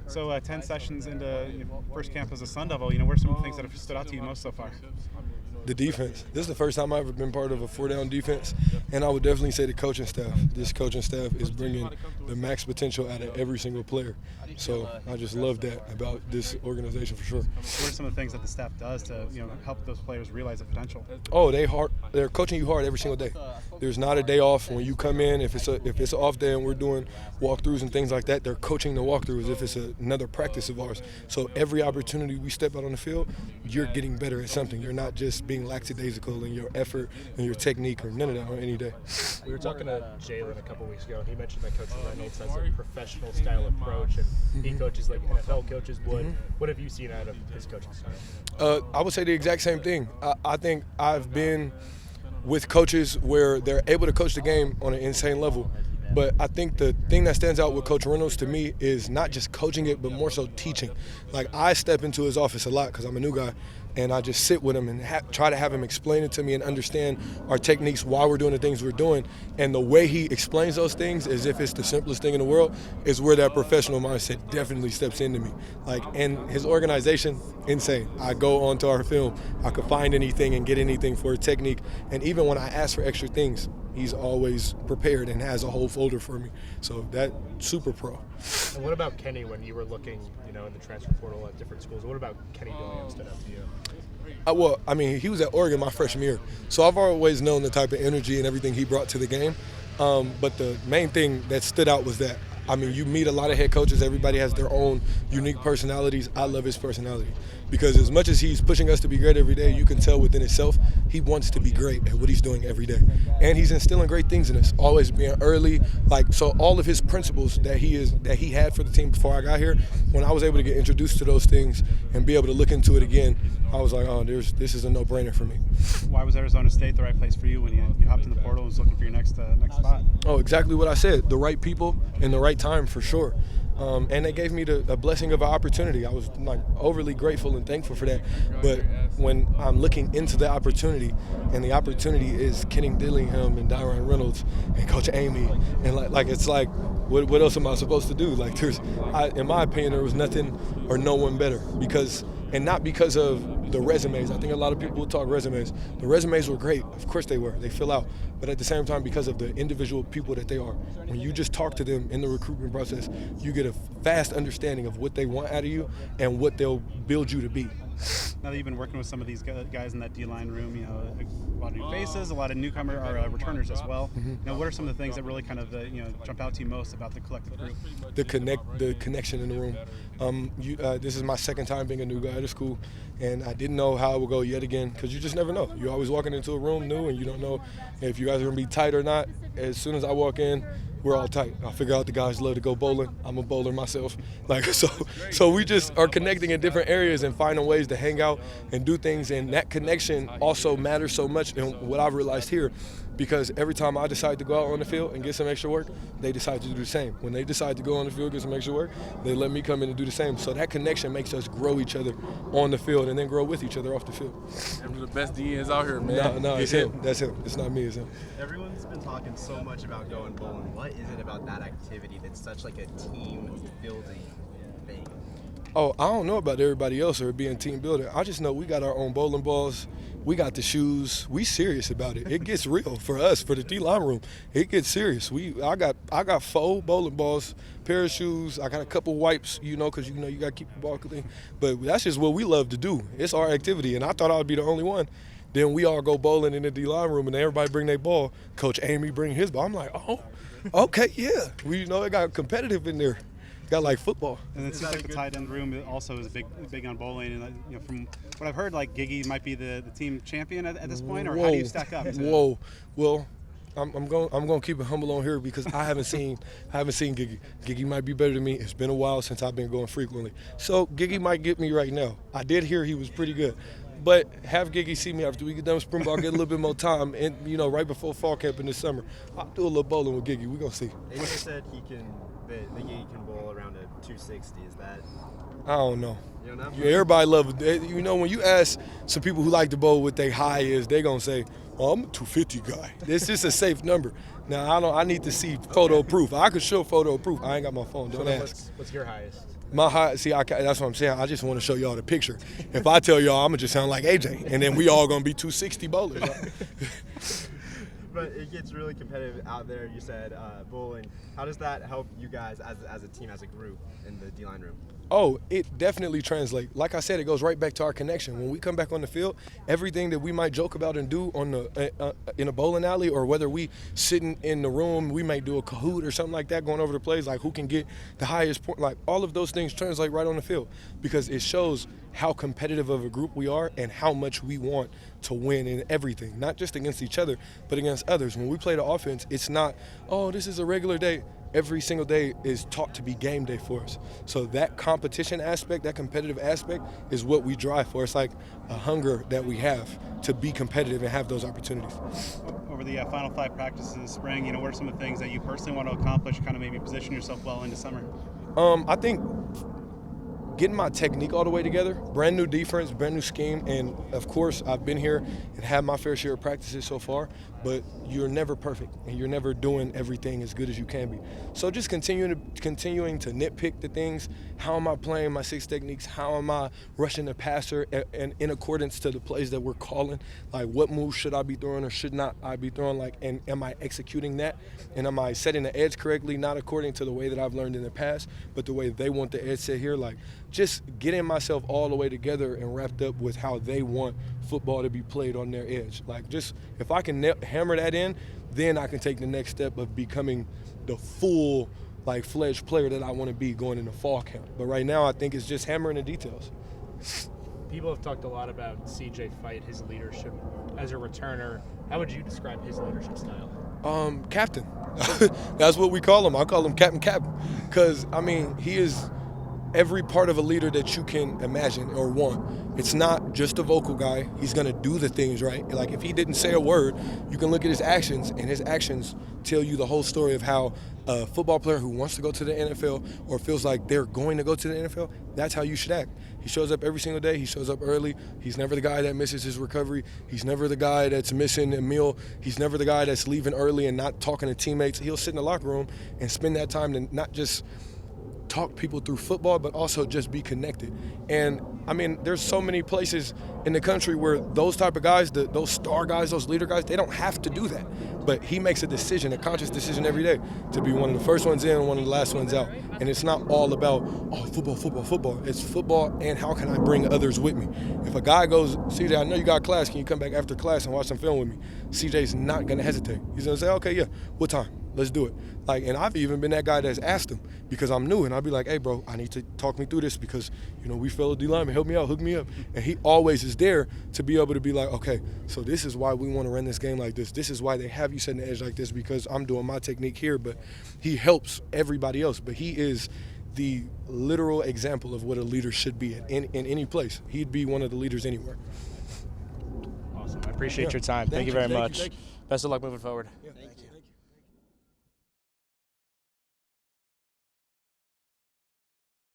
So 10 sessions into your first camp as a Sun Devil, what are some of the things that have stood out to you most so far? The defense. This is the first time I've ever been part of a 4-down defense, and I would definitely say the coaching staff. This coaching staff is bringing the max potential out of every single player. So I just love that about this organization for sure. What are some of the things that the staff does to help those players realize the potential? Oh, they're coaching you hard every single day. There's not a day off when you come in. If it's an off day and we're doing walkthroughs and things like that, they're coaching the walkthroughs if it's another practice of ours. So every opportunity we step out on the field, you're getting better at something. You're not just being lackadaisical in your effort and your technique or none of that on any day. We were talking to Jalen a couple weeks ago, and he mentioned that Coach Reynolds has a professional style approach, and he coaches like NFL coaches would. What have you seen out of his coaching style? I would say the exact same thing. I think I've been with coaches where they're able to coach the game on an insane level. But I think the thing that stands out with Coach Reynolds to me is not just coaching it, but more so teaching. Like, I step into his office a lot because I'm a new guy, and I just sit with him and try to have him explain it to me and understand our techniques, why we're doing the things we're doing. And the way he explains those things, as if it's the simplest thing in the world, is where that professional mindset definitely steps into me. Like, and his organization, insane. I go onto our film, I could find anything and get anything for a technique. And even when I ask for extra things, he's always prepared and has a whole folder for me. So that super pro. And what about Kenny when you were looking, in the transfer portal at different schools? What about Kenny Dillingham stood out to you? He was at Oregon my freshman year. So I've always known the type of energy and everything he brought to the game. But the main thing that stood out was that, you meet a lot of head coaches. Everybody has their own unique personalities. I love his personality because as much as he's pushing us to be great every day, you can tell within himself he wants to be great at what he's doing every day. And he's instilling great things in us, always being early. So all of his principles that he had for the team before I got here, when I was able to get introduced to those things and be able to look into it again, I was like, this is a no-brainer for me. Why was Arizona State the right place for you when you hopped in the portal and was looking for your next spot? Oh, exactly what I said. The right people in the right time for sure. And they gave me a blessing of an opportunity. I was overly grateful and thankful for that. But when I'm looking into the opportunity, and the opportunity is Kenny Dillingham and Devilsdigest Reynolds and Coach Amy, and it's like, what else am I supposed to do? In my opinion, there was nothing or no one better and not because of the resumes. I think a lot of people will talk resumes. The resumes were great. Of course they were. They fill out. But at the same time, because of the individual people that they are, when you just talk to them in the recruitment process, you get a fast understanding of what they want out of you and what they'll build you to be. Now that you've been working with some of these guys in that D-line room, a lot of new faces, a lot of newcomer or returners as well. What are some of the things that really kind of jump out to you most about the collective group? The connection in the room. This is my second time being a new guy at a school, and I didn't know how it would go yet again because you just never know. You're always walking into a room new, and you don't know if you guys are going to be tight or not. As soon as I walk in, we're all tight. I figure out the guys love to go bowling. I'm a bowler myself. So we just are connecting in different areas and finding ways to hang out and do things. And that connection also matters so much in what I've realized here, because every time I decide to go out on the field and get some extra work, they decide to do the same. When they decide to go on the field and get some extra work, they let me come in and do the same. So that connection makes us grow each other on the field and then grow with each other off the field. And the best DNs out here, man. No, it's him. That's him. It's not me, it's him. Everyone's been talking so much about going bowling. What is it about that activity that's such like a team-building thing? Oh, I don't know about everybody else or it being team building. I just know we got our own bowling balls. We got the shoes. We serious about it. It gets real for us, for the D-line room. It gets serious. I got 4 bowling balls, pair of shoes. I got a couple wipes, because you got to keep the ball clean. But that's just what we love to do. It's our activity, and I thought I would be the only one. Then we all go bowling in the D-line room, and everybody bring their ball. Coach Amy bring his ball. I'm like, oh, okay, yeah. It got competitive in there. Got like football. And it seems like the tight end room also is big on bowling. And from what I've heard, Giggy might be the team champion at this point. Or how do you stack up? Whoa. Well, I'm going to keep it humble on here because I haven't seen Giggy. Giggy might be better than me. It's been a while since I've been going frequently. So Giggy might get me right now. I did hear he was pretty good. But have Giggy see me after we get done with spring ball, get a little bit more time, and right before fall camp in the summer, I'll do a little bowling with Giggy. We're gonna see. They said that Giggy can bowl around a 260. Is that? I don't know. You don't know? Yeah, everybody loves it. When you ask some people who like to bowl what their high is, they gonna say, "Oh, I'm a 250 guy." It's just a safe number. Now I need to see photo proof. I could show photo proof. I ain't got my phone. Don't ask. What's your highest? My high, see, that's what I'm saying. I just want to show y'all the picture. If I tell y'all, I'm gonna just sound like AJ, and then we all gonna be 260 bowlers. But it gets really competitive out there. You said bowling. How does that help you guys as a team, as a group in the D-line room? Oh, it definitely translates. Like I said, it goes right back to our connection. When we come back on the field, everything that we might joke about and do on the in a bowling alley, or whether we sitting in the room, we might do a Kahoot or something like that, going over the plays, like who can get the highest point. Like all of those things translate right on the field because it shows how competitive of a group we are and how much we want to win in everything, not just against each other, but against others. When we play the offense, it's not, oh, this is a regular day. Every single day is taught to be game day for us. So that competition aspect, that competitive aspect is what we drive for. It's like a hunger that we have to be competitive and have those opportunities. Over the final 5 practices in the spring, what are some of the things that you personally want to accomplish, kind of maybe position yourself well into summer? I think getting my technique all the way together, brand new defense, brand new scheme, and of course I've been here and had my fair share of practices so far, but you're never perfect and you're never doing everything as good as you can be. So just continuing to nitpick the things. How am I playing my 6 techniques? How am I rushing the passer and in accordance to the plays that we're calling? Like what moves should I be throwing or should not I be throwing? Like, and am I executing that? And am I setting the edge correctly, not according to the way that I've learned in the past, but the way they want the edge set here? Like just getting myself all the way together and wrapped up with how they want football to be played on their edge. Like just if I can hammer that in, then I can take the next step of becoming the full fledged player that I want to be going into fall camp. But right now I think it's just hammering the details. People have talked a lot about CJ Fight, his leadership as a returner. How would you describe his leadership style? Captain. That's what we call him. I call him Captain. Because, he is every part of a leader that you can imagine or want. It's not just a vocal guy. He's going to do the things right. Like if he didn't say a word, you can look at his actions, and his actions tell you the whole story of how a football player who wants to go to the NFL or feels like they're going to go to the NFL, that's how you should act. He shows up every single day. He shows up early. He's never the guy that misses his recovery. He's never the guy that's missing a meal. He's never the guy that's leaving early and not talking to teammates. He'll sit in the locker room and spend that time to not just talk people through football, but also just be connected. And there's so many places in the country where those type of guys, those star guys, those leader guys, they don't have to do that. But he makes a decision, a conscious decision every day to be one of the first ones in and one of the last ones out. And it's not all about, football. It's football and how can I bring others with me. If a guy goes, CJ, I know you got class, can you come back after class and watch some film with me? CJ's not gonna hesitate. He's gonna say, okay, yeah, what time? Let's do it. And I've even been that guy that's asked him because I'm new, and I'll be like, hey, bro, I need to talk me through this because, we fellow D-linemen, help me out, hook me up. And he always is there to be able to be like, okay, so this is why we want to run this game like this. This is why they have you setting the edge like this because I'm doing my technique here. But he helps everybody else. But he is the literal example of what a leader should be in any place. He'd be one of the leaders anywhere. Awesome. I appreciate your time. Thank you very much. Thank you. Best of luck moving forward.